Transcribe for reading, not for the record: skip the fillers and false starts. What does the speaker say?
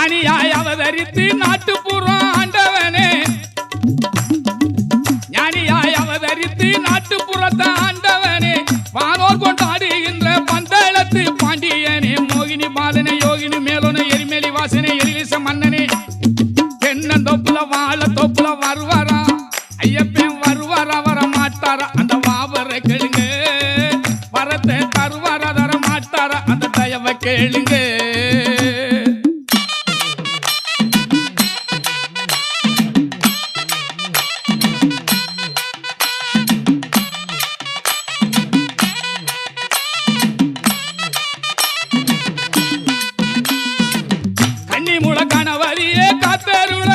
ஞானியாய் அவதரித்து நாட்டுப்புறம் ஆண்டவனே ஞானியாய் அவதரித்து நாட்டுப்புறத்தை ஆண்டவனே வானோர் கொண்டாடுகின்ற பந்தளத்து பாண்டியனே மோகினி பாலனை யோகினி மேலோன எரிமேலி வாசனை எரிலிச மன்னனே தென்னந்தோப்புல வாழ தோப்புல வருவாரா ஐயப்பன் வருவாரா வர மாட்டாரா அந்த வாவரை கேளுங்க வரத்தை தருவாரா தர மாட்டாரா அந்த தயவை கேளுங்க கன்னிமுள கணவரியே காத்தருள